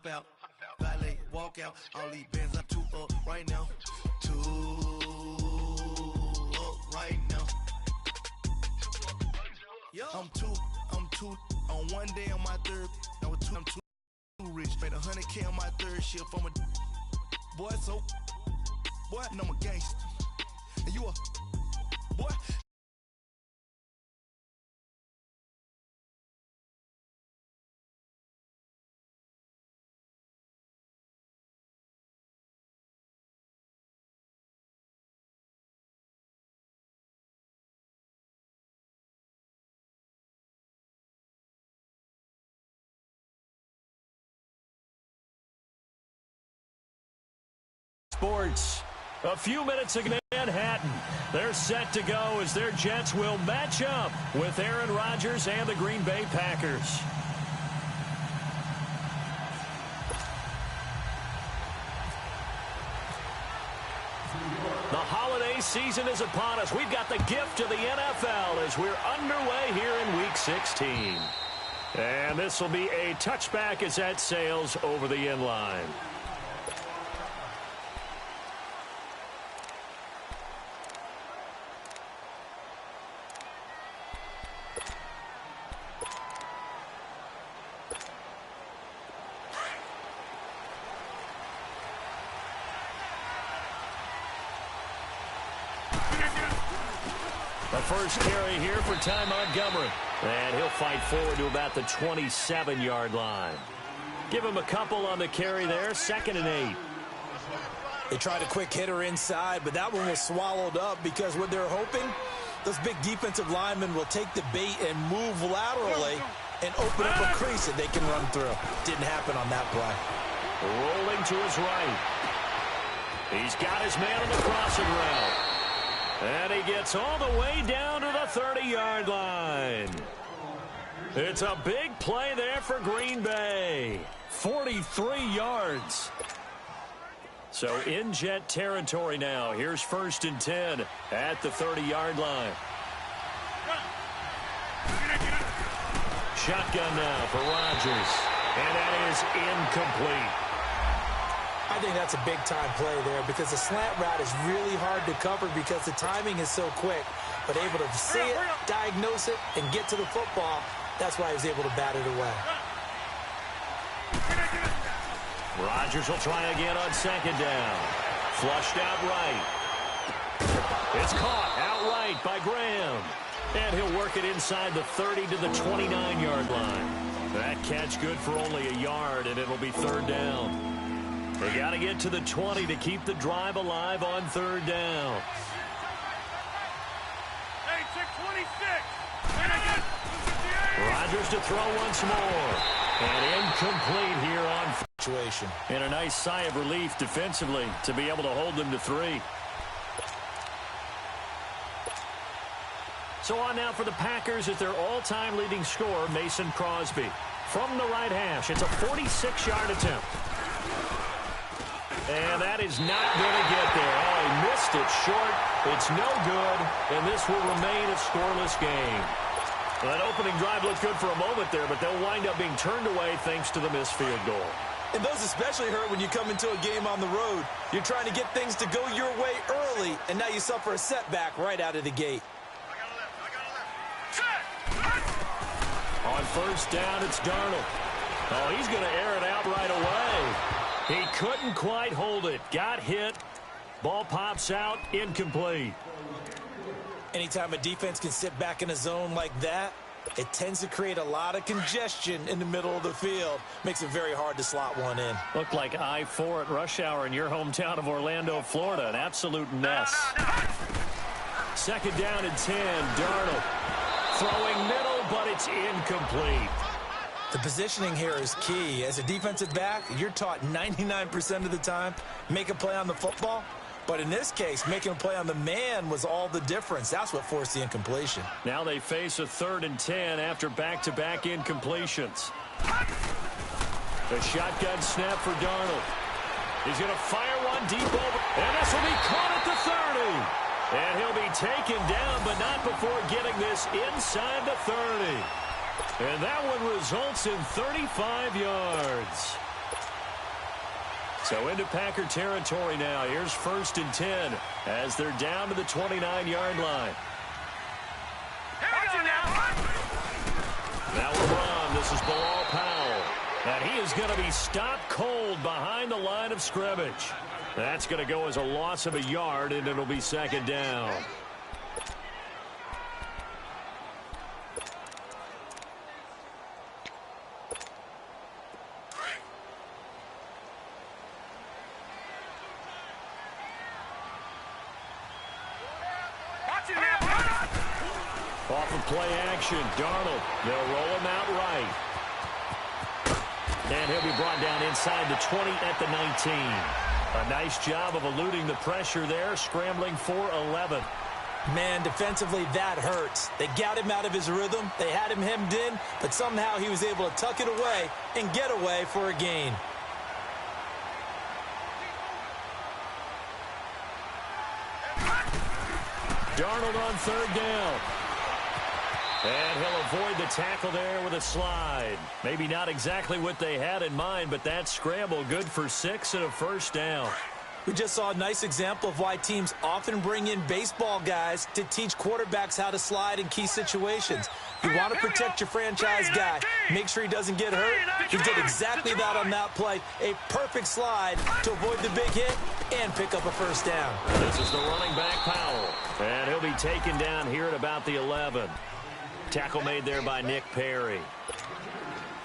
hop out, valet, walk out. All these bands up 2 up right now. 2 up right now. I'm two on one day on my third. I'm too rich. Made 100K on my third shift. I'm a boy, so boy, and I'm a gangster. And you a boy. Sports. A few minutes ago, Manhattan. They're set to go as their Jets will match up with Aaron Rodgers and the Green Bay Packers. The holiday season is upon us. We've got the gift of the NFL as we're underway here in Week 16. And this will be a touchback as that sails over the end line. The first carry here for Ty Montgomery. And he'll fight forward to about the 27-yard line. Give him a couple on the carry there. 2nd and 8. They tried a quick hitter inside, but that one was swallowed up because what they're hoping, those big defensive linemen will take the bait and move laterally and open up a crease that they can run through. Didn't happen on that play. Rolling to his right. He's got his man on the crossing route. And he gets all the way down to the 30-yard line. It's a big play there for Green Bay. 43 yards. So in Jet territory now. Here's 1st and 10 at the 30-yard line. Shotgun now for Rodgers. And that is incomplete. I think that's a big-time play there because the slant route is really hard to cover because the timing is so quick. But able to see it, diagnose it, and get to the football, that's why he was able to bat it away. Rodgers will try again on 2nd down. Flushed out right. It's caught outright by Graham. And he'll work it inside the 30 to the 29-yard line. That catch good for only a yard, and it'll be 3rd down. They got to get to the 20 to keep the drive alive on 3rd down. Rodgers to throw once more. And incomplete here on situation. And a nice sigh of relief defensively to be able to hold them to 3. So on now for the Packers is their all-time leading scorer, Mason Crosby. From the right hash, it's a 46-yard attempt. And that is not going to get there. Oh, he missed it short. It's no good, and this will remain a scoreless game. Well, that opening drive looked good for a moment there, but they'll wind up being turned away thanks to the missed field goal. And those especially hurt when you come into a game on the road. You're trying to get things to go your way early, and now you suffer a setback right out of the gate. On 1st down, it's Darnold. Oh, he's going to air it out right away. He couldn't quite hold it. Got hit. Ball pops out. Incomplete. Anytime a defense can sit back in a zone like that, it tends to create a lot of congestion in the middle of the field. Makes it very hard to slot one in. Looked like I-4 at rush hour in your hometown of Orlando, Florida. An absolute mess. 2nd down and 10. Darnold throwing middle, but it's incomplete. The positioning here is key. As a defensive back, you're taught 99% of the time, make a play on the football. But in this case, making a play on the man was all the difference. That's what forced the incompletion. Now they face a 3rd and 10 after back-to-back incompletions. The shotgun snap for Darnold. He's going to fire one deep over. And this will be caught at the 30. And he'll be taken down, but not before getting this inside the 30. And that one results in 35 yards. So into Packer territory now. Here's 1st and 10 as they're down to the 29-yard line. Now we'll run. This is Bilal Powell. And he is going to be stopped cold behind the line of scrimmage. That's going to go as a loss of a yard, and it'll be 2nd down. Off of play action, Darnold. They'll roll him out right. And he'll be brought down inside the 20 at the 19. A nice job of eluding the pressure there, scrambling for 11. Man, defensively, that hurts. They got him out of his rhythm. They had him hemmed in, but somehow he was able to tuck it away and get away for a gain. Darnold on 3rd down. And he'll avoid the tackle there with a slide. Maybe not exactly what they had in mind, but that scramble good for 6 and a 1st down. We just saw a nice example of why teams often bring in baseball guys to teach quarterbacks how to slide in key situations. You want to protect your franchise guy. Make sure he doesn't get hurt. He did exactly that on that play. A perfect slide to avoid the big hit and pick up a 1st down. This is the running back, Powell. And he'll be taken down here at about the 11. Tackle made there by Nick Perry.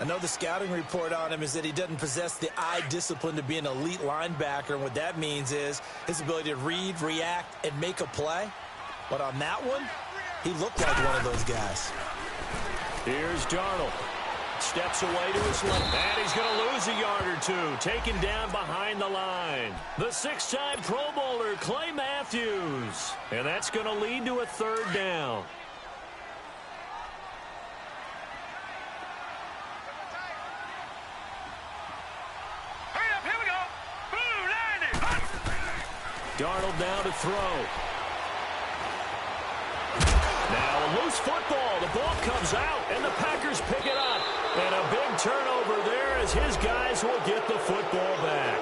I know the scouting report on him is that he doesn't possess the eye discipline to be an elite linebacker, and what that means is his ability to read, react, and make a play. But on that one, he looked like one of those guys. Here's Darnold. Steps away to his left. And he's going to lose a yard or two. Taken down behind the line. The 6-time Pro Bowler, Clay Matthews. And that's going to lead to a 3rd down. Darnold now to throw. Now a loose football. The ball comes out, and the Packers pick it up. And a big turnover there as his guys will get the football back.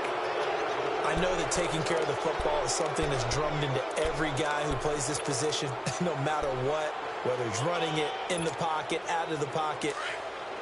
I know that taking care of the football is something that's drummed into every guy who plays this position, no matter what, whether he's running it, in the pocket, out of the pocket.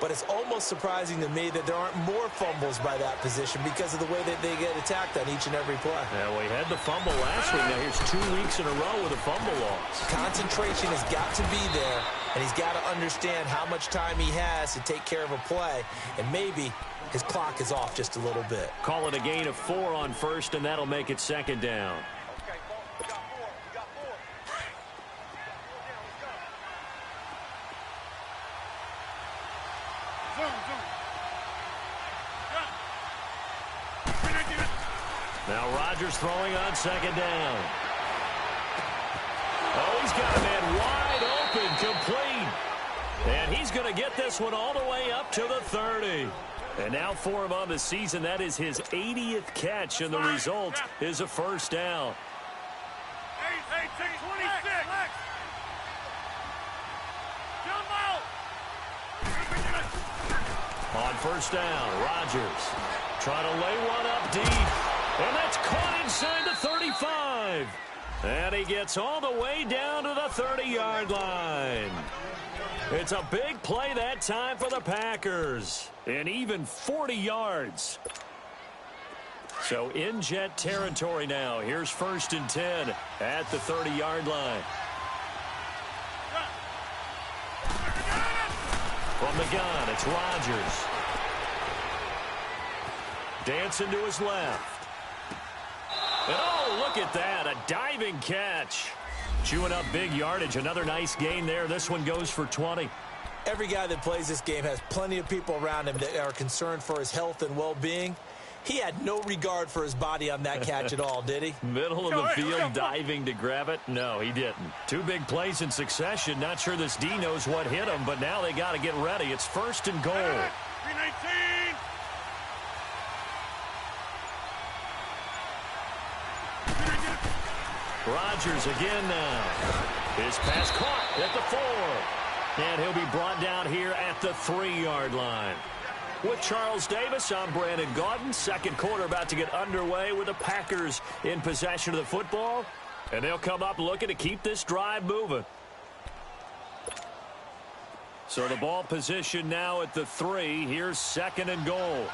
But it's almost surprising to me that there aren't more fumbles by that position because of the way that they get attacked on each and every play. Yeah, we had the fumble last week. Now here's 2 weeks in a row with a fumble loss. Concentration has got to be there, and he's got to understand how much time he has to take care of a play, and maybe his clock is off just a little bit. Call it a gain of 4 on 1st, and that'll make it 2nd down. Now Rodgers throwing on 2nd down. Oh, he's got a man wide open, complete. And he's going to get this one all the way up to the 30. And now for him on the season, that is his 80th catch, and the result is a 1st down. On 1st down, Rodgers trying to lay one up deep. And that's caught inside the 35. And he gets all the way down to the 30-yard line. It's a big play that time for the Packers. And even 40 yards. So in Jet territory now. Here's 1st and 10 at the 30-yard line. From the gun, it's Rodgers. Dancing to his left. And oh, look at that, a diving catch. Chewing up big yardage, another nice gain there. This one goes for 20. Every guy that plays this game has plenty of people around him that are concerned for his health and well-being. He had no regard for his body on that catch at all, did he? Middle of the field, diving to grab it? No, he didn't. 2 big plays in succession. Not sure this D knows what hit him, but now they got to get ready. It's 1st and goal. 319. Rodgers again now. His pass caught at the 4. And he'll be brought down here at the 3-yard line. With Charles Davis, I'm Brandon Gaudin. Second quarter about to get underway with the Packers in possession of the football. And they'll come up looking to keep this drive moving. So the ball position now at the 3. Here's second and goal.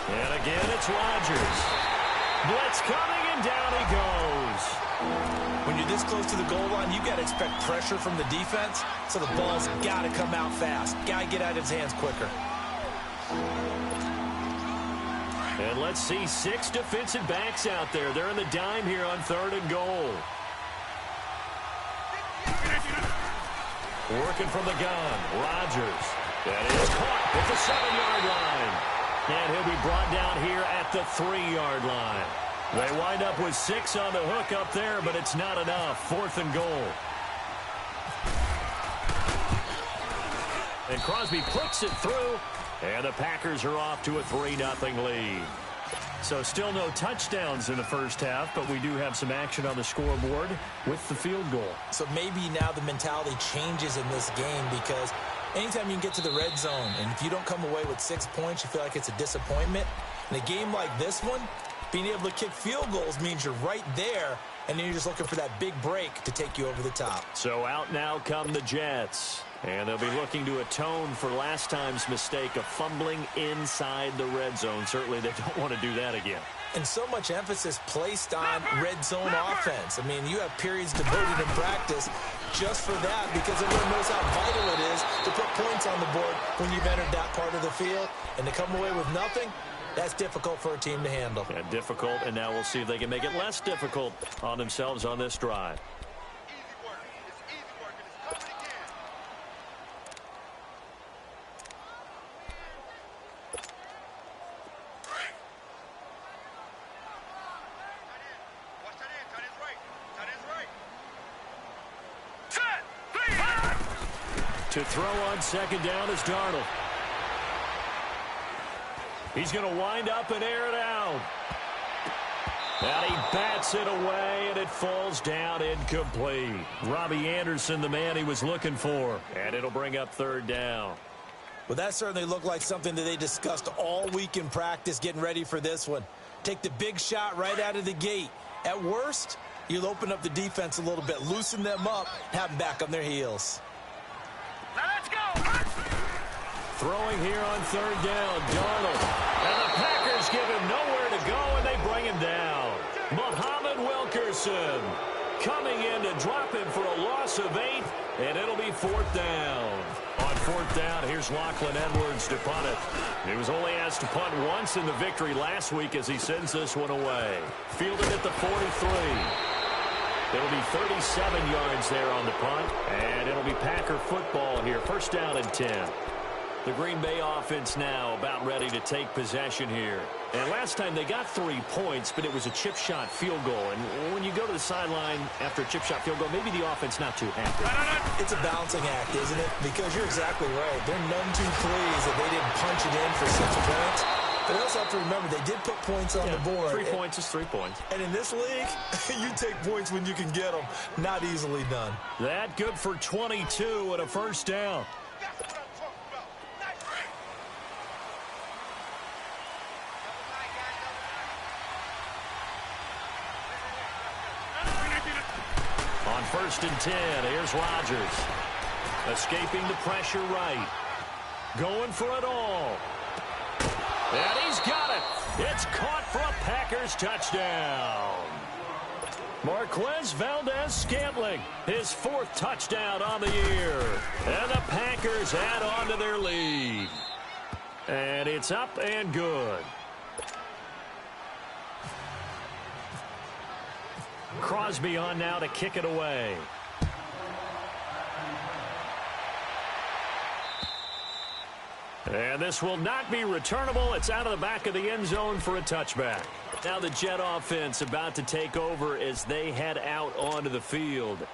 And again, it's Rodgers. Blitz coming, and down he goes. When you're this close to the goal line, you got to expect pressure from the defense, so the ball's got to come out fast. Got to get out of his hands quicker. And let's see 6 defensive backs out there. They're in the dime here on 3rd and goal. Working from the gun, Rodgers. That is caught at the 7-yard line. And he'll be brought down here at the 3-yard line. They wind up with 6 on the hook up there, but it's not enough. 4th and goal. And Crosby puts it through, and the Packers are off to a 3-0 lead. So still no touchdowns in the first half, but we do have some action on the scoreboard with the field goal. So maybe now the mentality changes in this game, because anytime you can get to the red zone, and if you don't come away with 6 points, you feel like it's a disappointment. In a game like this one, being able to kick field goals means you're right there, and then you're just looking for that big break to take you over the top. So out now come the Jets. And they'll be looking to atone for last time's mistake of fumbling inside the red zone. Certainly they don't want to do that again. And so much emphasis placed on red zone offense. I mean, you have periods devoted in practice just for that, because everyone knows how vital it is to put points on the board when you've entered that part of the field. And to come away with nothing, that's difficult for a team to handle. Yeah, difficult, and now we'll see if they can make it less difficult on themselves on this drive. To throw on second down is Darnold. He's going to wind up and air it out. And he bats it away, and it falls down incomplete. Robbie Anderson, the man he was looking for. And it'll bring up 3rd down. Well, that certainly looked like something that they discussed all week in practice, getting ready for this one. Take the big shot right out of the gate. At worst, you'll open up the defense a little bit, loosen them up, have them back on their heels. Let's go. Throwing here on 3rd down, Darnold. And the Packers give him nowhere to go, and they bring him down. Muhammad Wilkerson coming in to drop him for a loss of 8, and it'll be 4th down. On 4th down, here's Lachlan Edwards to punt it. He was only asked to punt once in the victory last week as he sends this one away. Fielded at the 43. It'll be 37 yards there on the punt, and it'll be Packer football here. 1st down and 10. The Green Bay offense now about ready to take possession here. And last time they got 3 points, but it was a chip shot field goal. And when you go to the sideline after a chip shot field goal, maybe the offense not too happy. It's a balancing act, isn't it? Because you're exactly right. They're none too pleased that they didn't punch it in for 6 points. But you also have to remember, they did put points on the board. 3 points is 3 points. And in this league, you take points when you can get them. Not easily done. That good for 22 and a 1st down. On 1st and 10, here's Rodgers. Escaping the pressure right. Going for it all. And he's got it. It's caught for a Packers touchdown. Marquez Valdez-Scantling, his 4th touchdown on the year. And the Packers add on to their lead. And it's up and good. Crosby on now to kick it away. And this will not be returnable. It's out of the back of the end zone for a touchback. Now the Jet offense about to take over as they head out onto the field.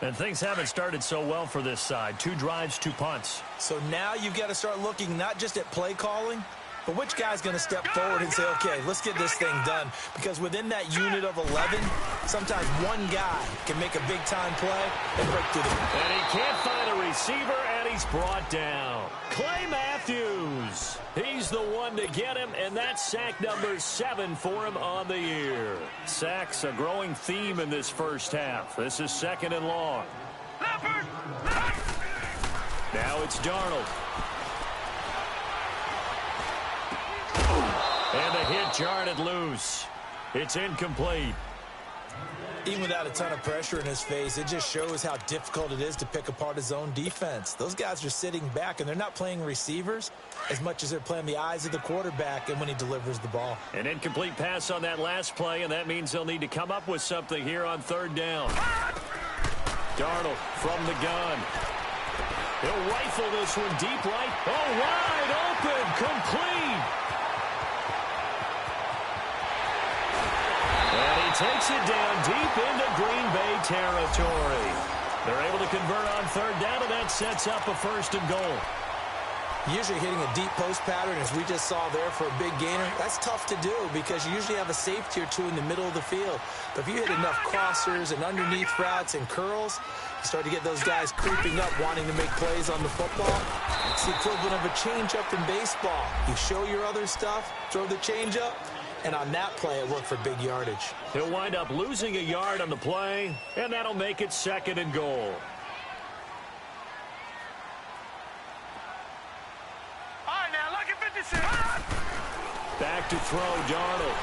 And things haven't started so well for this side. 2 drives, 2 punts. So now you've got to start looking not just at play calling, But which guy's going to step forward and say, okay, let's get this thing done? Because within that unit of 11, sometimes one guy can make a big-time play and break through the... And he can't find a receiver, and he's brought down. Clay Matthews. He's the one to get him, and that's sack number 7 for him on the year. Sacks a growing theme in this first half. This is 2nd and long. Now it's Darnold. And the hit jarred it loose. It's incomplete. Even without a ton of pressure in his face, it just shows how difficult it is to pick apart his own defense. Those guys are sitting back, and they're not playing receivers as much as they're playing the eyes of the quarterback and when he delivers the ball. An incomplete pass on that last play, and that means they'll need to come up with something here on 3rd down. Darnold from the gun. He'll rifle this one deep right. Oh, wide open, complete. And he takes it down deep into Green Bay territory. They're able to convert on 3rd down, and that sets up a 1st and goal. Usually hitting a deep post pattern, as we just saw there for a big gainer, that's tough to do because you usually have a safety or two in the middle of the field. But if you hit enough crossers and underneath routes and curls, you start to get those guys creeping up, wanting to make plays on the football. It's the equivalent of a changeup in baseball. You show your other stuff, throw the changeup, and on that play, it worked for big yardage. He'll wind up losing a yard on the play, and that'll make it 2nd and goal. Back to throw, Darnold.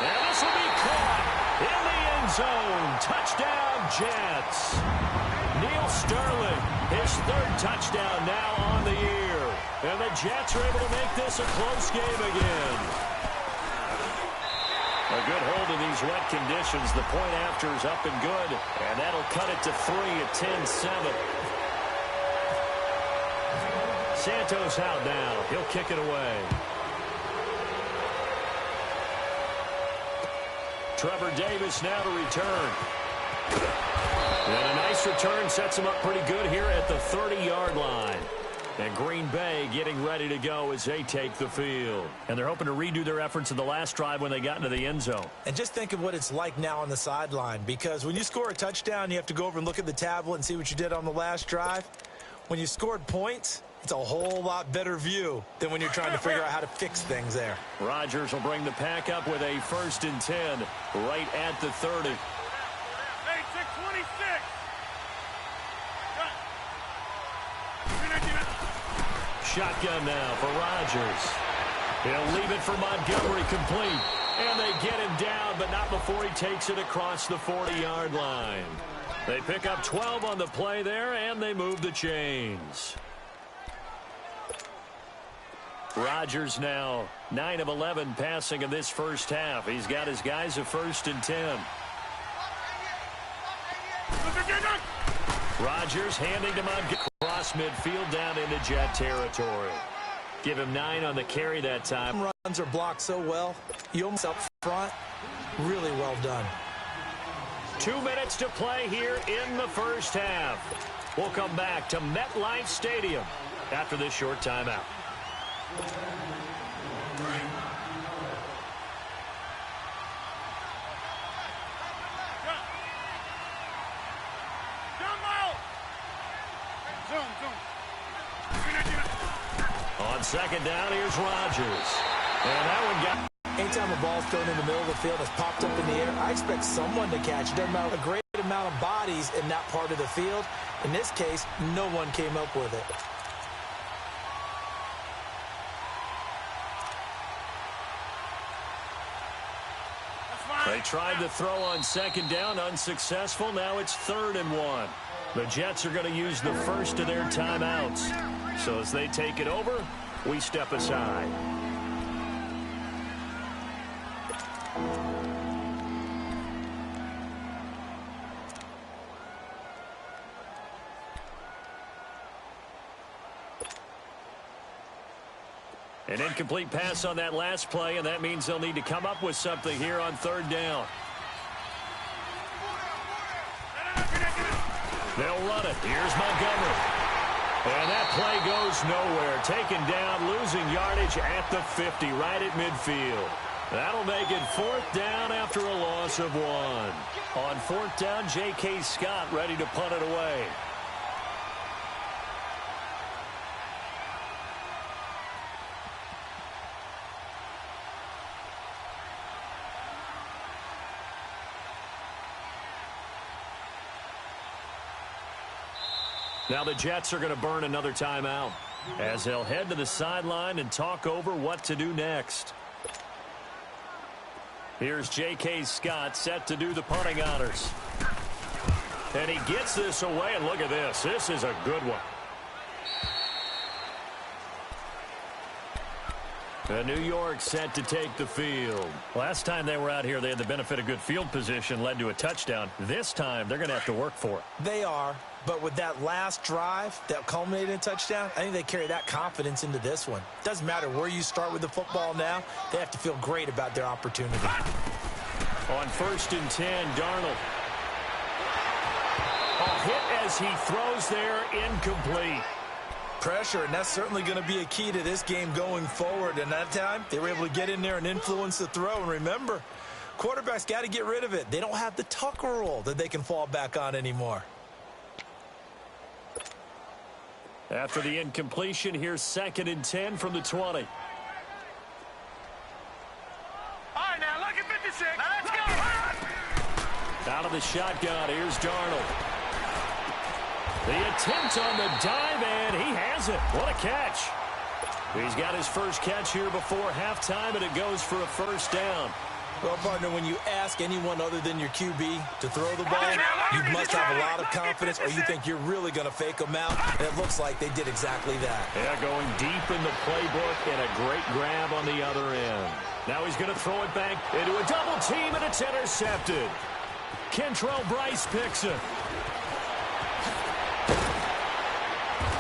And this will be caught in the end zone. Touchdown, Jets. Neil Sterling, his 3rd touchdown now on the year. And the Jets are able to make this a close game again. A good hold in these wet conditions. The point after is up and good. And that'll cut it to 3 at 10-7. Santos out now. He'll kick it away. Trevor Davis now to return. And a nice return sets him up pretty good here at the 30-yard line. And Green Bay getting ready to go as they take the field. And they're hoping to redo their efforts in the last drive when they got into the end zone. And just think of what it's like now on the sideline, because when you score a touchdown, you have to go over and look at the tablet and see what you did on the last drive. When you scored points, it's a whole lot better view than when you're trying to figure out how to fix things there. Rodgers will bring the pack up with a 1st and 10 right at the 30. Hey, 626. Shotgun now for Rodgers. He'll leave it for Montgomery complete. And they get him down, but not before he takes it across the 40-yard line. They pick up 12 on the play there, and they move the chains. Rodgers now 9 of 11 passing in this first half. He's got his guys a 1st and 10. Rodgers handing to Montgomery across midfield down into Jet territory. Give him 9 on the carry that time. Runs are blocked so well. You almost up front. Really well done. 2 minutes to play here in the first half. We'll come back to MetLife Stadium after this short timeout. On 2nd down, here's Rodgers. And that one got... Anytime a ball's thrown in the middle of the field that's popped up in the air, I expect someone to catch it. Doesn't matter a great amount of bodies in that part of the field. In this case, no one came up with it. They tried to throw on 2nd down, unsuccessful. Now it's 3rd and 1. The Jets are going to use the first of their timeouts. So as they take it over, we step aside. An incomplete pass on that last play, and that means they'll need to come up with something here on 3rd down. They'll run it. Here's Montgomery. And that play goes nowhere. Taken down, losing yardage at the 50, right at midfield. That'll make it 4th down after a loss of 1. On 4th down, J.K. Scott ready to punt it away. Now the Jets are going to burn another timeout as they'll head to the sideline and talk over what to do next. Here's J.K. Scott set to do the punting honors. And he gets this away, and look at this. This is a good one. And New York set to take the field. Last time they were out here, they had the benefit of good field position, led to a touchdown. This time, they're going to have to work for it. They are, but with that last drive that culminated in a touchdown, I think they carry that confidence into this one. Doesn't matter where you start with the football now, they have to feel great about their opportunity. On 1st and 10, Darnold. A hit as he throws there, incomplete. Pressure, and that's certainly going to be a key to this game going forward. And that time, they were able to get in there and influence the throw. And remember, quarterbacks got to get rid of it. They don't have the Tucker rule that they can fall back on anymore. After the incompletion, here's 2nd and 10 from the 20. All right, now look at 56. Now let's go. Out of the shotgun, here's Darnold. The attempt on the dive, and he has it. What a catch. He's got his first catch here before halftime, and it goes for a 1st down. Well, partner, when you ask anyone other than your QB to throw the ball, you must have a lot of confidence, or you think you're really going to fake them out, and it looks like they did exactly that. Yeah, going deep in the playbook, and a great grab on the other end. Now he's going to throw it back into a double team, and it's intercepted. Kentrell Bryce picks it.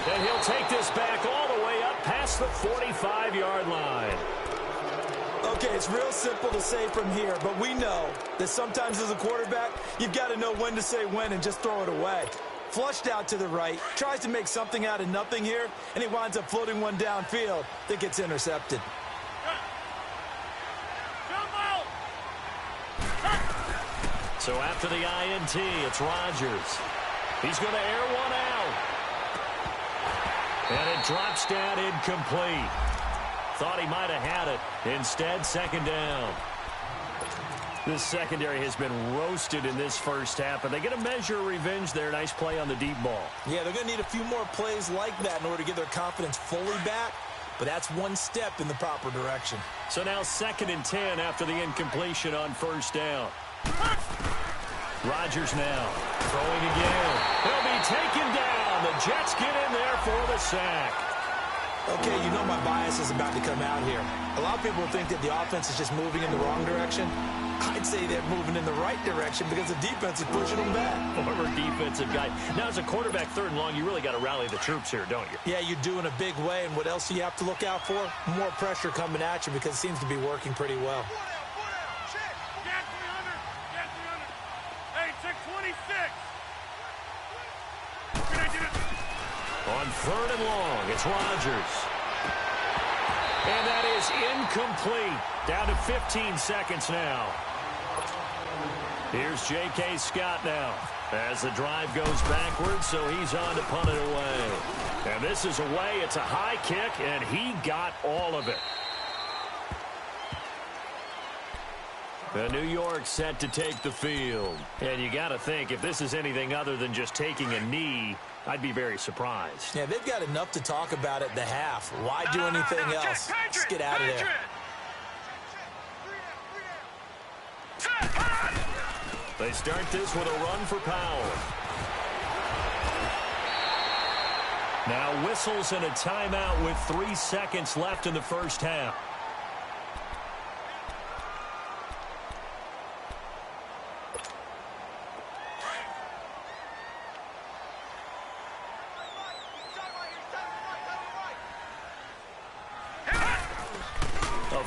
And he'll take this back all the way up past the 45-yard line. Okay, it's real simple to say from here, but we know that sometimes as a quarterback, you've got to know when to say when and just throw it away. Flushed out to the right, tries to make something out of nothing here, and he winds up floating one downfield that gets intercepted. So after the INT, it's Rodgers. He's going to air one out. And it drops down incomplete. Thought he might have had it. Instead, 2nd down. This secondary has been roasted in this first half, but they get a measure of revenge there. Nice play on the deep ball. Yeah, they're going to need a few more plays like that in order to get their confidence fully back, but that's one step in the proper direction. So now 2nd and 10 after the incompletion on 1st down. Rodgers now throwing again. He'll be taken down. The Jets get in there for the sack. Okay, you know my bias is about to come out here. A lot of people think that the offense is just moving in the wrong direction. I'd say they're moving in the right direction because the defense is pushing them back. Former defensive guy. Now, as a quarterback 3rd and long, you really got to rally the troops here, don't you? Yeah, you do in a big way. And what else do you have to look out for? More pressure coming at you because it seems to be working pretty well. On 3rd and long, it's Rodgers. And that is incomplete. Down to 15 seconds now. Here's J.K. Scott now as the drive goes backwards, so he's on to punt it away. And this is away. It's a high kick, and he got all of it. The New York set to take the field. And you got to think, if this is anything other than just taking a knee, I'd be very surprised. Yeah, they've got enough to talk about at the half. Why do anything else? Just get out of there. They start this with a run for Powell. Now whistles and a timeout with 3 seconds left in the first half.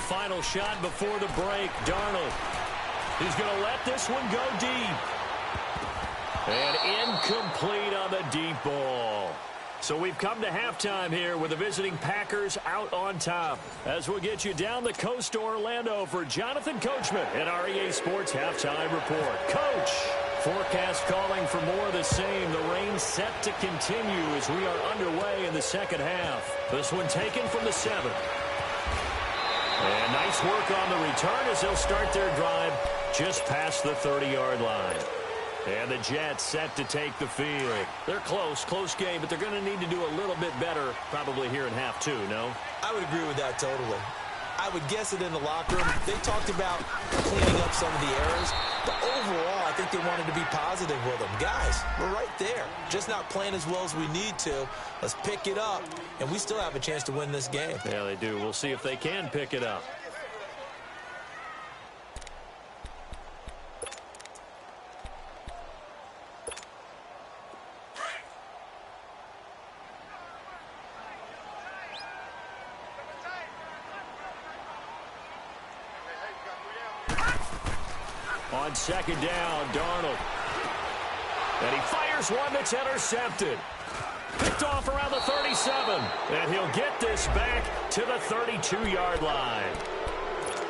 Final shot before the break. Darnold. He's going to let this one go deep. And incomplete on the deep ball. So we've come to halftime here with the visiting Packers out on top. As we'll get you down the coast to Orlando for Jonathan Coachman at our EA Sports Halftime Report. Coach, forecast calling for more of the same. The rain set to continue as we are underway in the second half. This one taken from the 7. And nice work on the return as they'll start their drive just past the 30-yard line. And the Jets set to take the field. They're close game, but they're going to need to do a little bit better probably here in half 2, no? I would agree with that totally. I would guess it in the locker room. They talked about cleaning up some of the errors, but overall, I think they wanted to be positive with them. Guys, we're right there. Just not playing as well as we need to. Let's pick it up, and we still have a chance to win this game. Yeah, they do. We'll see if they can pick it up. On second down, Darnold. And he fires one that's intercepted. Picked off around the 37. And he'll get this back to the 32-yard line.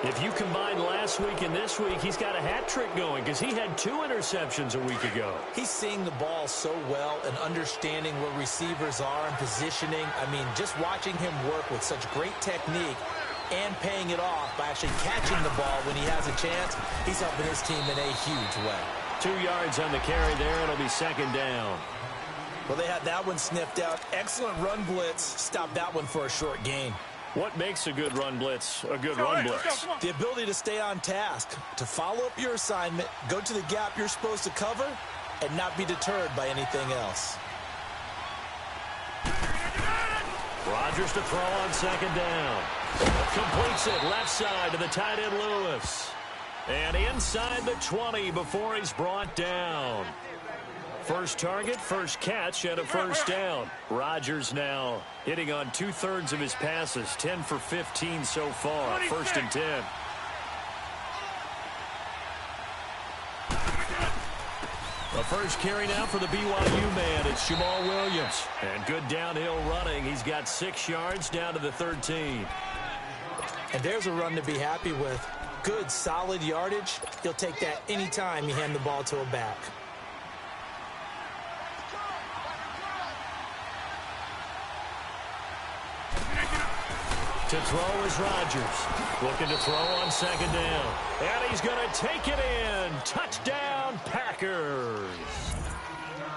If you combine last week and this week, he's got a hat trick going because he had 2 interceptions a week ago. He's seeing the ball so well and understanding where receivers are and positioning. I mean, just watching him work with such great technique and paying it off by actually catching the ball when he has a chance, he's helping his team in a huge way. 2 yards on the carry there. It'll be second down. Well, they had that one sniffed out. Excellent run blitz. Stopped that one for a short gain. What makes a good run blitz a good run blitz? The ability to stay on task, to follow up your assignment, go to the gap you're supposed to cover, and not be deterred by anything else. Rodgers to throw on second down. Completes it left side to the tight end Lewis. And inside the 20 before he's brought down. First target, first catch, and a first down. Rodgers now hitting on 2/3 of his passes. 10 for 15 so far. First and 10. The first carry now for the BYU man. It's Jamal Williams. And good downhill running. He's got 6 yards down to the 13. And there's a run to be happy with. Good, solid yardage. He'll take that anytime you hand the ball to a back. To throw is Rodgers. Looking to throw on second down. And he's going to take it in. Touchdown, Packers.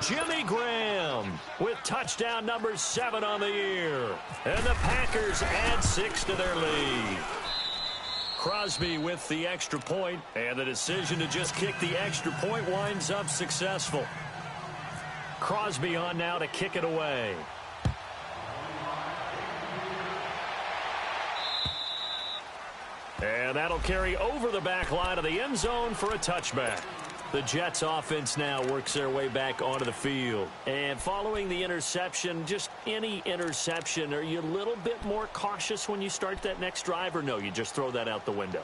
Jimmy Graham with touchdown number 7 on the year. And the Packers add 6 to their lead. Crosby with the extra point, and the decision to just kick the extra point winds up successful. Crosby on now to kick it away. And that'll carry over the back line of the end zone for a touchback. The Jets offense now works their way back onto the field. And following the interception, just any interception, are you a little bit more cautious when you start that next drive, or no, you just throw that out the window?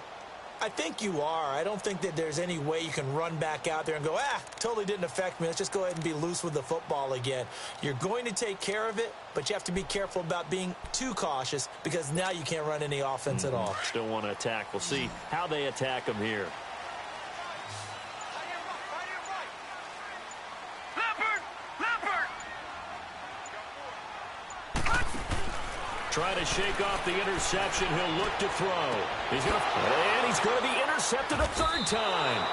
I think you are. I don't think that there's any way you can run back out there and go, totally didn't affect me. Let's just go ahead and be loose with the football again. You're going to take care of it, but you have to be careful about being too cautious because now you can't run any offense at all. Still want to attack. We'll see how they attack them here. Trying to shake off the interception. He'll look to throw. He's going to be intercepted a 3rd time.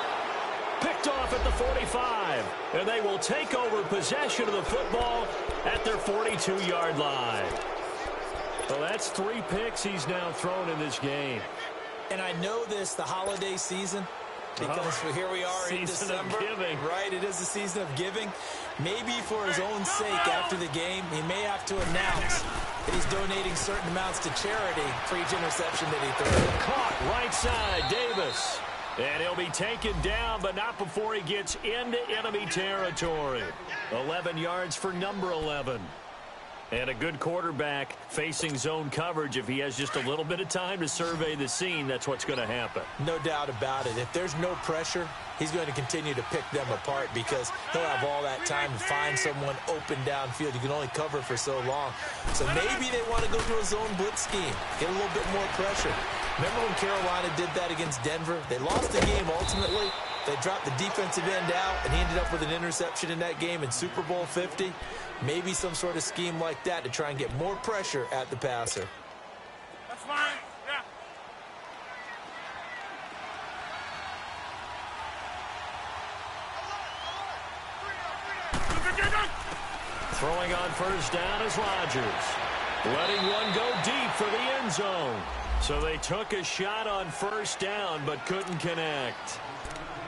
Picked off at the 45. And they will take over possession of the football at their 42-yard line. Well, that's 3 picks he's now thrown in this game. And I know this, the holiday season, because here we are in December. Giving. Right, it is the season of giving. Maybe for his own sake after the game, he may have to announce that he's donating certain amounts to charity for each interception that he threw. Caught right side, Davis. And he'll be taken down, but not before he gets into enemy territory. 11 yards for number 11. And a good quarterback facing zone coverage, if he has just a little bit of time to survey the scene, that's what's going to happen. No doubt about it. If there's no pressure, he's going to continue to pick them apart because he'll have all that time to find someone open downfield. You can only cover for so long. So maybe they want to go to a zone blitz scheme, get a little bit more pressure. Remember when Carolina did that against Denver? They lost the game ultimately. They dropped the defensive end out, and he ended up with an interception in that game in Super Bowl 50. Maybe some sort of scheme like that to try and get more pressure at the passer. That's fine. Yeah. Throwing on first down is Rodgers. Letting one go deep for the end zone. So they took a shot on first down but couldn't connect.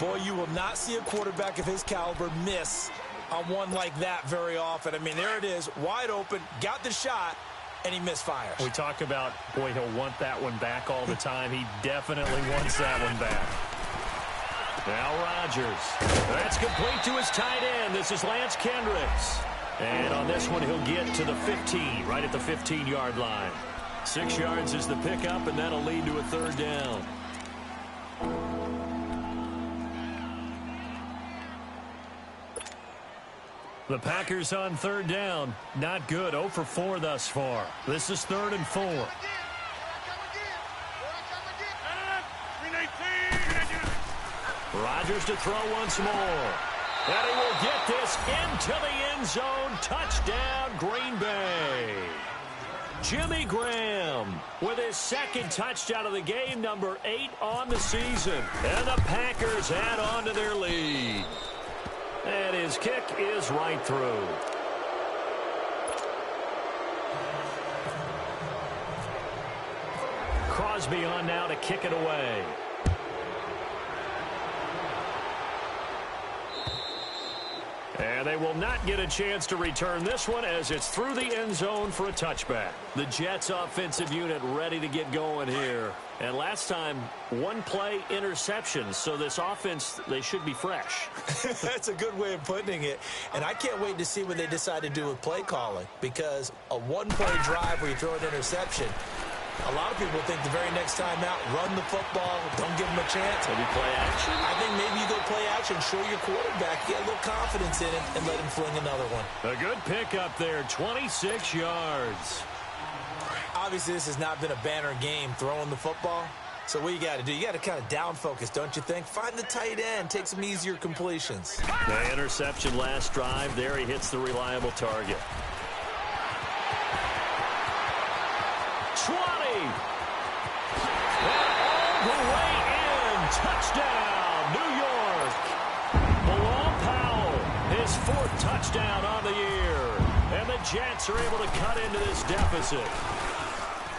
Boy, you will not see a quarterback of his caliber miss on one like that very often. I mean, there it is, wide open, got the shot, and he misfires. We talk about, boy, he'll want that one back all the time. He definitely wants that one back. Now Rodgers. That's complete to his tight end. This is Lance Kendricks. And on this one, he'll get to the 15, right at the 15-yard line. 6 yards is the pickup, and that'll lead to a third down. The Packers on third down. Not good. 0 for 4 thus far. This is 3rd and 4. Rodgers to throw once more. And he will get this into the end zone. Touchdown, Green Bay. Jimmy Graham with his second touchdown of the game, number 8 on the season. And the Packers add on to their lead. And his kick is right through. Crosby on now to kick it away. And they will not get a chance to return this one as it's through the end zone for a touchback. The Jets offensive unit ready to get going here. And last time, one play interception. So this offense, they should be fresh. That's a good way of putting it. And I can't wait to see what they decide to do with play calling. Because a one-play drive where you throw an interception, a lot of people think the very next time out, run the football, don't give them a chance. Maybe play action? I think maybe you go play action, show your quarterback, get a little confidence in him, and let him fling another one. A good pickup there, 26 yards. Obviously, this has not been a banner game throwing the football. So what you got to do, you got to kind of down focus, don't you think? Find the tight end, take some easier completions. The interception last drive, there he hits the reliable target. 20. And all the way in. Touchdown, New York. Bilal Powell, his 4th touchdown on the year. And the Jets are able to cut into this deficit.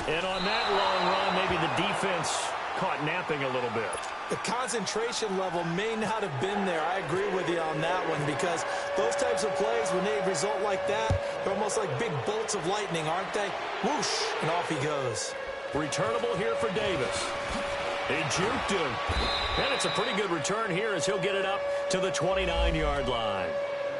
And on that long run, maybe the defense caught napping a little bit. The concentration level may not have been there. I agree with you on that one because those types of plays, when they result like that, they're almost like big bolts of lightning, aren't they? Whoosh, and off he goes. Returnable here for Davis. He juked him. And it's a pretty good return here as he'll get it up to the 29-yard line.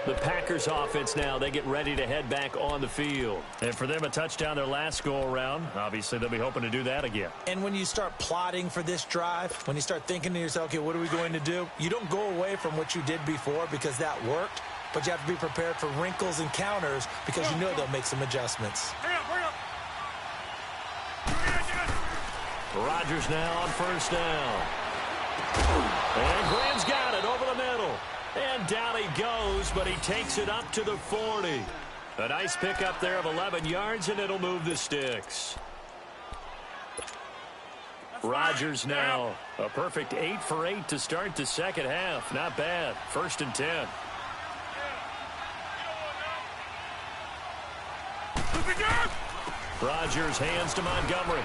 The Packers offense now, they get ready to head back on the field. And for them, a touchdown their last go-around. Obviously, they'll be hoping to do that again. And when you start plotting for this drive, when you start thinking to yourself, okay, what are we going to do? You don't go away from what you did before because that worked, but you have to be prepared for wrinkles and counters because you know they'll make some adjustments. Rodgers now on first down. And Graham's got it over the middle. And down he goes, but he takes it up to the 40. A nice pickup there of 11 yards, and it'll move the sticks. Rodgers now, a perfect 8 for 8 to start the second half. Not bad. 1st and 10. Rodgers hands to Montgomery.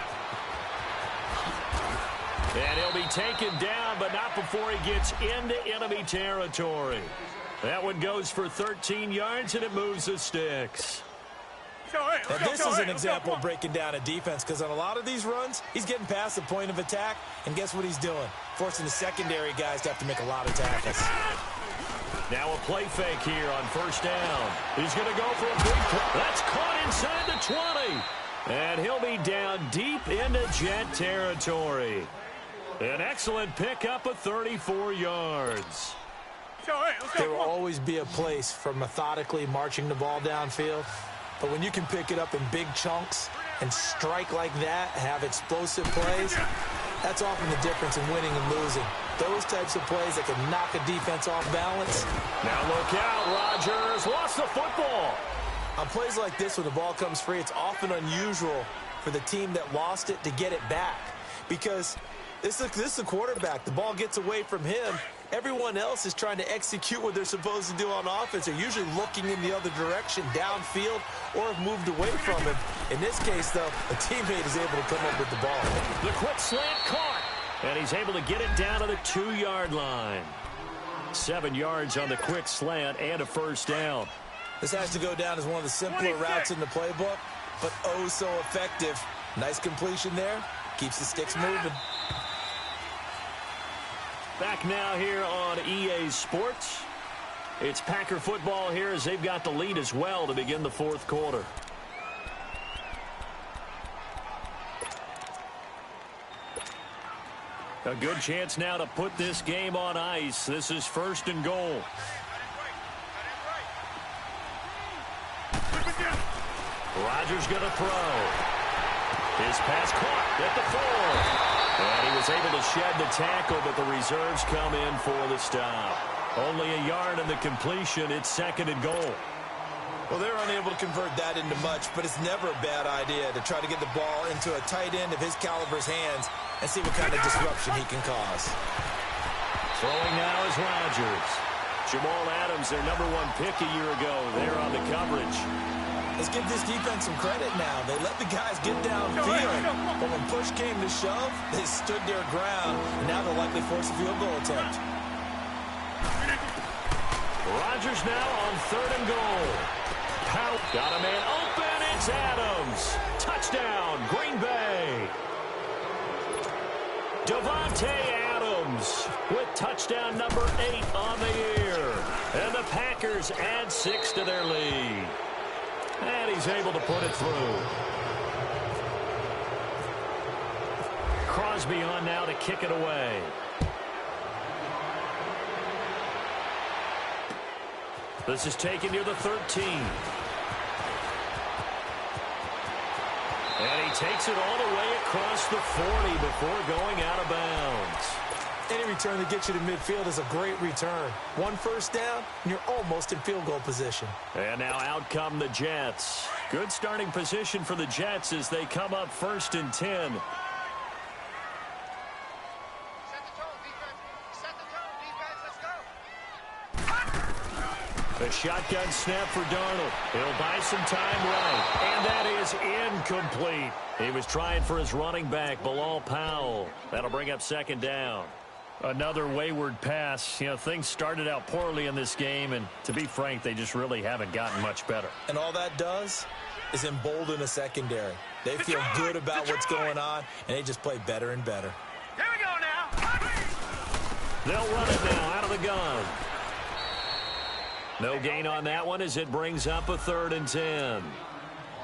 And he'll be taken down, but not before he gets into enemy territory. That one goes for 13 yards, and it moves the sticks. And this is an example of breaking down a defense because on a lot of these runs, he's getting past the point of attack, and guess what he's doing? Forcing the secondary guys to have to make a lot of tackles. Now a play fake here on first down. He's going to go for a big play. That's caught inside the 20. And he'll be down deep into Jet territory. An excellent pickup of 34 yards. There will always be a place for methodically marching the ball downfield. But when you can pick it up in big chunks and strike like that, have explosive plays, that's often the difference in winning and losing. Those types of plays that can knock a defense off balance. Now look out, Rodgers lost the football. On plays like this, when the ball comes free, it's often unusual for the team that lost it to get it back. Because this is the quarterback. The ball gets away from him. Everyone else is trying to execute what they're supposed to do on offense. They're usually looking in the other direction, downfield, or have moved away from him. In this case, though, a teammate is able to come up with the ball. The quick slant caught, and he's able to get it down to the 2-yard line. 7 yards on the quick slant and a first down. This has to go down as one of the simpler routes in the playbook, but oh so effective. Nice completion there. Keeps the sticks moving. Back now here on EA Sports. It's Packer football here as they've got the lead as well to begin the fourth quarter. A good chance now to put this game on ice. This is first and goal. Rodgers going to throw. His pass caught at the 4. And he was able to shed the tackle, but the reserves come in for the stop. Only a yard in the completion. It's second and goal. Well, they're unable to convert that into much, but it's never a bad idea to try to get the ball into a tight end of his caliber's hands and see what kind of disruption he can cause. Throwing now is Rodgers. Jamal Adams, their #1 pick a year ago, there on the coverage. Let's give this defense some credit now. They let the guys get downfield, but when push came to shove, they stood their ground, and now they'll likely force a field goal attempt. Rodgers now on third and goal. Got a man open. It's Adams. Touchdown, Green Bay. Davante Adams with touchdown number 8 on the year. And the Packers add 6 to their lead. And he's able to put it through. Crosby on now to kick it away. This is taken near the 13. And he takes it all the way across the 40 before going out of bounds. Any return that gets you to midfield is a great return. One first down, and you're almost in field goal position. And now out come the Jets. Good starting position for the Jets as they come up first and 10. A shotgun snap for Darnold. He'll buy some time right. And that is incomplete. He was trying for his running back, Bilal Powell. That'll bring up second down. Another wayward pass. You know, things started out poorly in this game, and to be frank, they just really haven't gotten much better. And all that does is embolden a secondary. They feel good about what's going on, and they just play better and better. Here we go now. They'll run it now out of the gun. No gain on that one as it brings up a third and 10.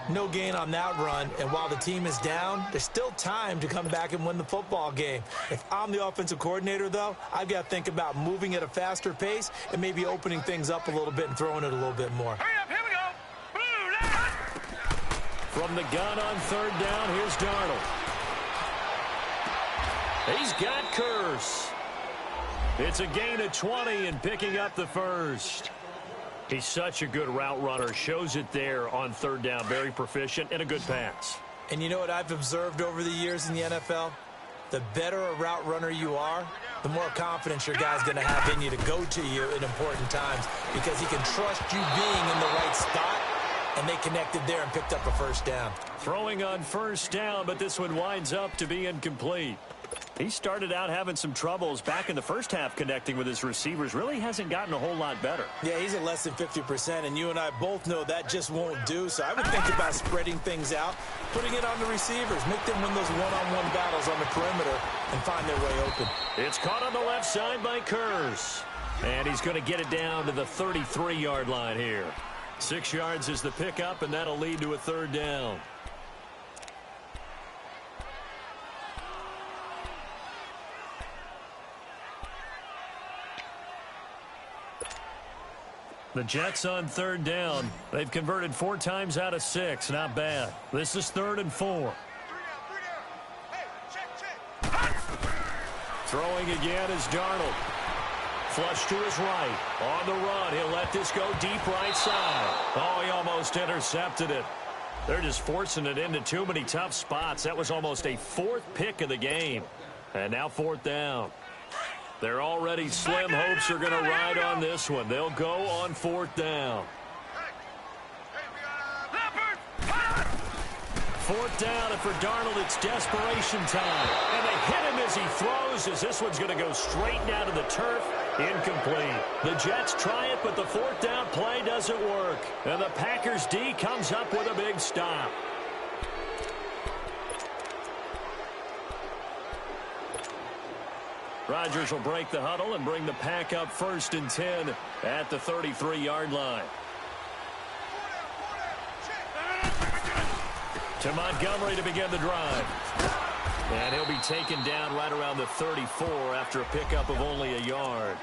No gain on that run, and while the team is down, there's still time to come back and win the football game. If I'm the offensive coordinator, though, I've got to think about moving at a faster pace and maybe opening things up a little bit and throwing it a little bit more. Hurry up, here we go. Blue, From the gun on third down, here's Darnold. He's got Curse. It's a gain of 20 and picking up the first. He's such a good route runner. Shows it there on third down. Very proficient and a good pass. And you know what I've observed over the years in the NFL? The better a route runner you are, the more confidence your guy's going to have in you to go to you in important times because he can trust you being in the right spot, and they connected there and picked up a first down. Throwing on first down, but this one winds up to be incomplete. He started out having some troubles back in the first half connecting with his receivers. Really hasn't gotten a whole lot better. Yeah, he's at less than 50%, and you and I both know that just won't do. So I would think about spreading things out, putting it on the receivers, make them win those one-on-one battles on the perimeter and find their way open. It's caught on the left side by Kurz. And he's going to get it down to the 33-yard line here. 6 yards is the pickup, and that'll lead to a third down. The Jets on third down. They've converted 4 times out of 6. Not bad. This is 3rd and 4. Throwing again is Darnold. Flush to his right. On the run. He'll let this go deep right side. Oh, he almost intercepted it. They're just forcing it into too many tough spots. That was almost a 4th pick of the game. And now 4th down. Their already slim hopes are going to ride on this one. They'll go on 4th down. 4th down, and for Darnold, it's desperation time. And they hit him as he throws, as this one's going to go straight down to the turf. Incomplete. The Jets try it, but the 4th down play doesn't work. And the Packers D comes up with a big stop. Rodgers will break the huddle and bring the pack up 1st and 10 at the 33-yard line. To Montgomery to begin the drive. And he'll be taken down right around the 34 after a pickup of only a yard.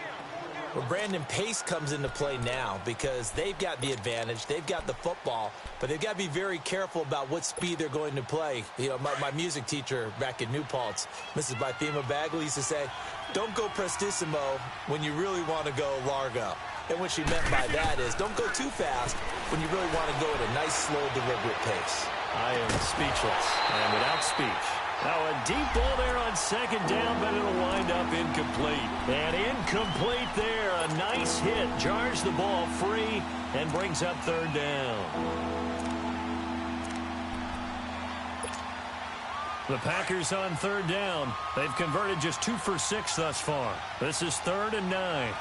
Well, Brandon, pace comes into play now because they've got the advantage. They've got the football, but they've got to be very careful about what speed they're going to play. You know, my music teacher back in New Paltz, Mrs. Bythema Bagley, used to say, don't go prestissimo when you really want to go largo. And what she meant by that is don't go too fast when you really want to go at a nice, slow, deliberate pace. I am speechless and without speech. Now a deep ball there on 2nd down, but it'll wind up incomplete. And incomplete there. A nice hit. Jars the ball free and brings up 3rd down. The Packers on 3rd down. They've converted just 2 for 6 thus far. This is 3rd and 9.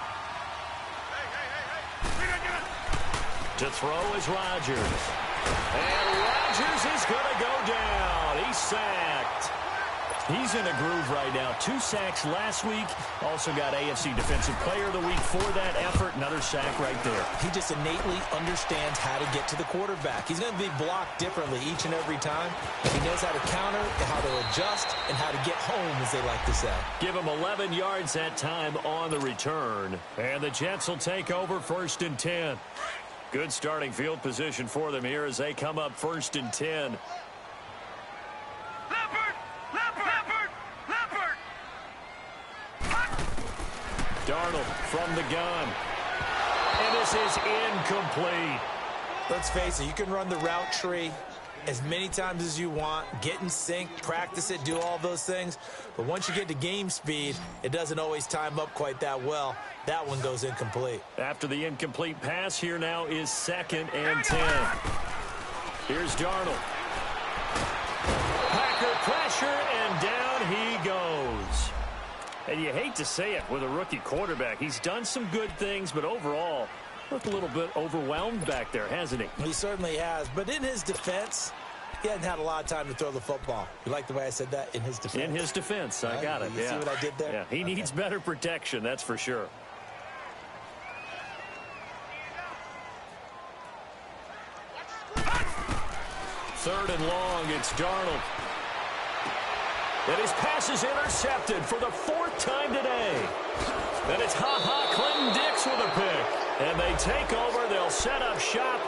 To throw is Rodgers. And Rodgers is going to go down. He's sacked. He's in a groove right now. 2 sacks last week. Also got AFC Defensive Player of the Week for that effort. Another sack right there. He just innately understands how to get to the quarterback. He's going to be blocked differently each and every time. He knows how to counter, how to adjust, and how to get home, as they like to say. Give him 11 yards that time on the return. And the Jets will take over 1st and 10. Good starting field position for them here as they come up 1st and 10. Darnold from the gun. And this is incomplete. Let's face it, you can run the route tree as many times as you want, get in sync, practice it, do all those things. But once you get to game speed, it doesn't always time up quite that well. That one goes incomplete. After the incomplete pass, here now is 2nd and 10. Here's Darnold. Packer pressure, and down he goes. And you hate to say it with a rookie quarterback. He's done some good things, but overall, looked a little bit overwhelmed back there, hasn't he? He certainly has. But in his defense, he hasn't had a lot of time to throw the football. You like the way I said that? In his defense? In his defense. I got it. You see what I did there? Yeah, he needs better protection, that's for sure. Third and long, it's Darnold. And his pass is intercepted for the 4th time today. And it's Clinton Dix with a pick. And they take over. They'll set up shop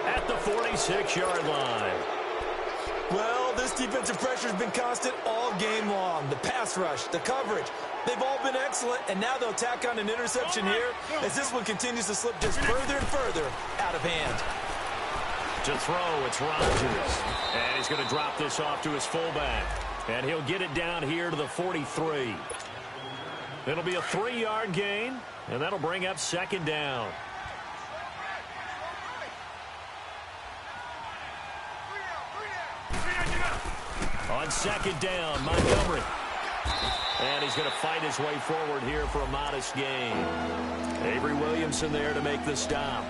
at the 46-yard line. Well, this defensive pressure has been constant all game long. The pass rush, the coverage, they've all been excellent. And now they'll tack on an interception here as this one continues to slip just further and further out of hand. To throw, it's Rodgers. And he's going to drop this off to his fullback. And he'll get it down here to the 43. It'll be a 3-yard gain, and that'll bring up 2nd down. On 2nd down, Montgomery. And he's going to fight his way forward here for a modest gain. Avery Williamson there to make the stop.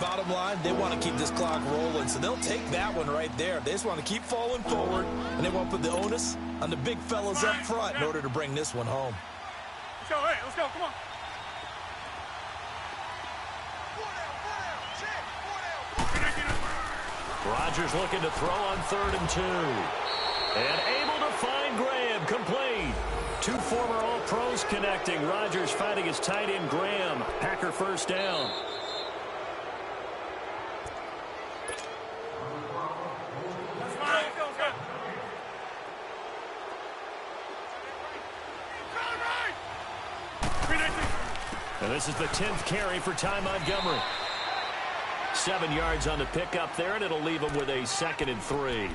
Bottom line, they want to keep this clock rolling, so they'll take that one right there. They just want to keep falling forward, and they want to put the onus on the big fellas up front in order to bring this one home. Let's go, hey, let's go, come on. Rodgers looking to throw on 3rd and 2. And able to find Graham, complete. Two former All-Pros connecting. Rodgers finding his tight end Graham. Packer first down. And this is the 10th carry for Ty Montgomery. 7 yards on the pickup there, and it'll leave him with a 2nd and 3.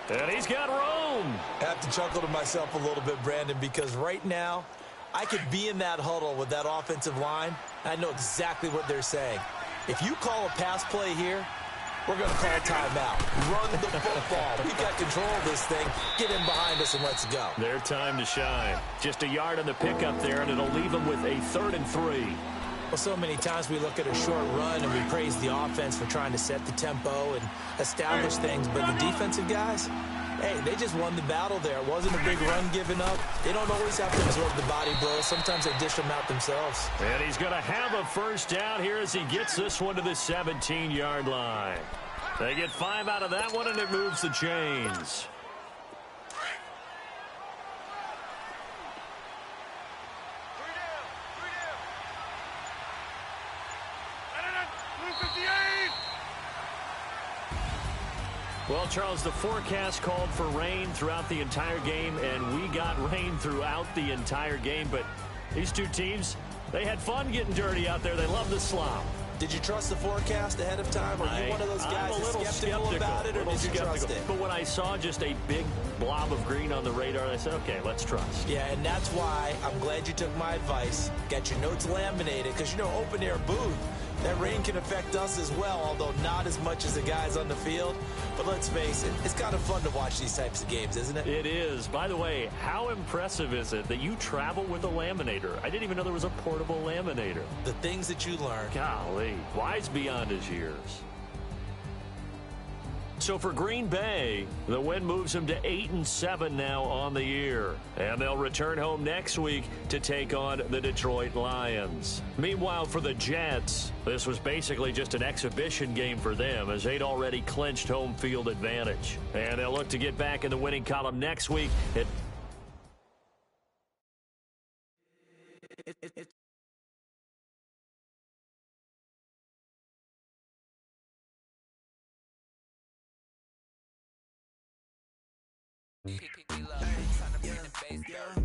And he's got room. I have to chuckle to myself a little bit, Brandon, because right now I could be in that huddle with that offensive line. I know exactly what they're saying. If you call a pass play here, we're going to call timeout. Run the football. We've got control of this thing. Get in behind us and let's go. Their time to shine. Just a yard on the pickup there, and it'll leave them with a 3rd and 3. Well, so many times we look at a short run and we praise the offense for trying to set the tempo and establish things, but the defensive guys, hey, they just won the battle there. It wasn't a big run given up. They don't always have to absorb the body blows. Sometimes they dish them out themselves. And he's going to have a first down here as he gets this one to the 17-yard line. They get 5 out of that one, and it moves the chains. Well, Charles, the forecast called for rain throughout the entire game, and we got rain throughout the entire game. But these two teams, they had fun getting dirty out there. They love the slop. Did you trust the forecast ahead of time? Or are you one of those guys that's skeptical about it, or did you trust it? But when I saw just a big blob of green on the radar, I said, okay, let's trust. Yeah, and that's why I'm glad you took my advice. Got your notes laminated, because, you know, open-air booth, that rain can affect us as well, although not as much as the guys on the field. But let's face it, it's kind of fun to watch these types of games, isn't it? It is. By the way, how impressive is it that you travel with a laminator? I didn't even know there was a portable laminator. The things that you learn. Golly, wise beyond his years. So for Green Bay, the win moves them to 8-7 now on the year. And they'll return home next week to take on the Detroit Lions. Meanwhile, for the Jets, this was basically just an exhibition game for them as they'd already clinched home field advantage. And they'll look to get back in the winning column next week. We love it, tryna bring the bass down.